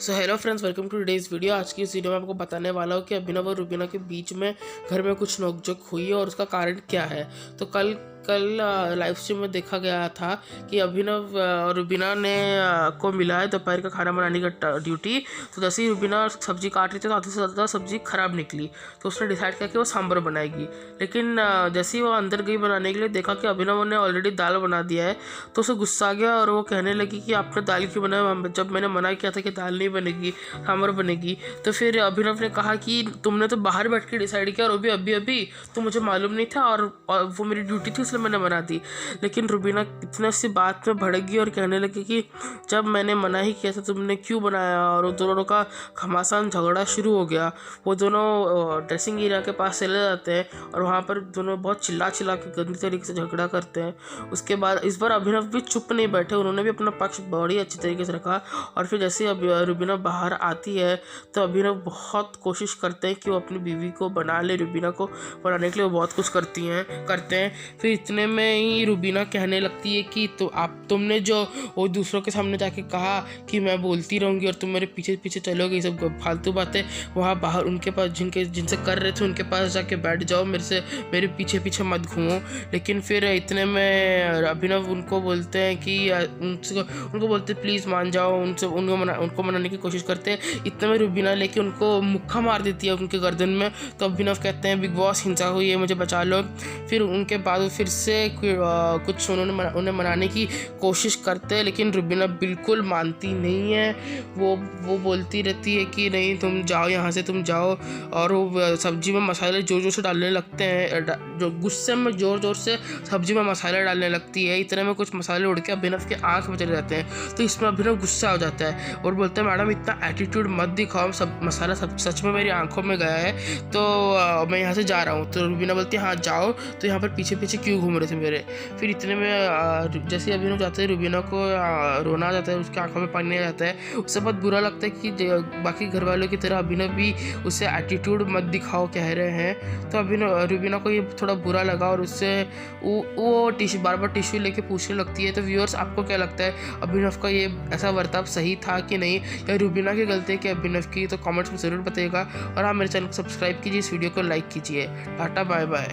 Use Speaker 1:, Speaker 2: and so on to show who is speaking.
Speaker 1: So hello friends, welcome to today's video. आज की इस वीडियो में आपको बताने वाला हूँ कि अभिनव और रुबीना के बीच में घर में कुछ नोकझोंक हुई है और उसका कारण क्या है। तो कल लाइव स्ट्रीम में देखा गया था कि अभिनव और रुबीना ने को मिला है दोपहर का खाना बनाने का ड्यूटी। तो जैसे ही रुबीना सब्जी काट रही थी तो आधे से ज़्यादा सब्जी ख़राब निकली, तो उसने डिसाइड किया कि वो सांभर बनाएगी। लेकिन जैसे ही वो अंदर गई बनाने के लिए, देखा कि अभिनव ने ऑलरेडी दाल बना दिया है, तो उसे गुस्सा आ गया और वो कहने लगी कि आपने दाल क्यों बनाया, जब मैंने मना किया था कि दाल नहीं बनेगी, सांभर बनेगी। तो फिर अभिनव ने कहा कि तुमने तो बाहर बैठ के डिसाइड किया और वो भी अभी अभी, तो मुझे मालूम नहीं था और वो मेरी ड्यूटी थी इसलिए मैंने बना दी। लेकिन रुबीना इतने सी बात में भड़क गई और कहने लगी कि जब मैंने मना ही किया था तुमने क्यों बनाया। और उन दोनों का घमासान झगड़ा शुरू हो गया। वो दोनों ड्रेसिंग एरिया के पास चले जाते हैं और वहाँ पर दोनों बहुत चिल्ला चिल्ला के गंदी तरीके से झगड़ा करते हैं। उसके बाद इस बार अभिनव भी चुप नहीं बैठे, उन्होंने भी अपना पक्ष बड़ी अच्छी तरीके से रखा। और फिर जैसे रुबीना बाहर आती है तो अभिनव बहुत कोशिश करते हैं कि वो अपनी बीवी को बना ले। रुबीना को बनाने के लिए वो बहुत कुछ करते हैं। फिर इतने में ही रुबीना कहने लगती है कि तो तुमने जो वो दूसरों के सामने जाके कहा कि मैं बोलती रहूँगी और तुम मेरे पीछे पीछे चलोगे, ये सब फालतू बातें वहाँ बाहर उनके पास जिनसे कर रहे थे उनके पास जाके बैठ जाओ, मेरे पीछे पीछे मत घूमो। लेकिन फिर इतने में अभिनव उनको बोलते हैं कि उनको बोलते प्लीज़ मान जाओ, उनको मनाने की कोशिश करते हैं। इतने में रुबीना लेके उनको मुक्का मार देती है उनके गर्दन में। तो अभिनव कहते हैं बिग बॉस हिंसा हुई है, मुझे बचा लो। फिर उनके बाद फिर से कुछ उन्हें मनाने की कोशिश करते हैं, लेकिन रुबीना बिल्कुल मानती नहीं है। वो बोलती रहती है कि नहीं तुम जाओ यहाँ से, तुम जाओ। और वो सब्जी में मसाले ज़ोर ज़ोर से डालने लगते हैं, जो गुस्से में ज़ोर ज़ोर से सब्जी में मसाले डालने लगती है। इतने में कुछ मसाले उड़ के अभिनव के आँख में चले जाते हैं। तो इसमें अभिनव गुस्सा हो जाता है और बोलते हैं मैडम इतना एटीट्यूड मत दिखाओ, सब मसाला सच में मेरी आंखों में गया है, तो मैं यहाँ से जा रहा हूँ। तो रुबीना बोलती है हाँ जाओ, तो यहाँ पर पीछे पीछे क्यों घूम रहे थे मेरे। फिर इतने में जैसे अभिनव जाते हैं रुबीना को रोना आ जाता है, उसकी आंखों में पानी आ जाता है। उससे बहुत बुरा लगता है कि बाकी घर वालों की तरह अभिनव भी उससे एटीट्यूड मत दिखाओ कह रहे हैं। तो रुबीना को ये थोड़ा बुरा लगा और उससे वो बार बार टिश्यू लेके पूछने लगती है। तो व्यूअर्स, आपको क्या लगता है अभिनव का ये ऐसा बर्ताव सही था कि नहीं, या रुबीना की गलती है कि अभिनव की? तो कमेंट्स में ज़रूर बताइएगा और आप मेरे चैनल को सब्सक्राइब कीजिए, इस वीडियो को लाइक कीजिए। Tata bye bye.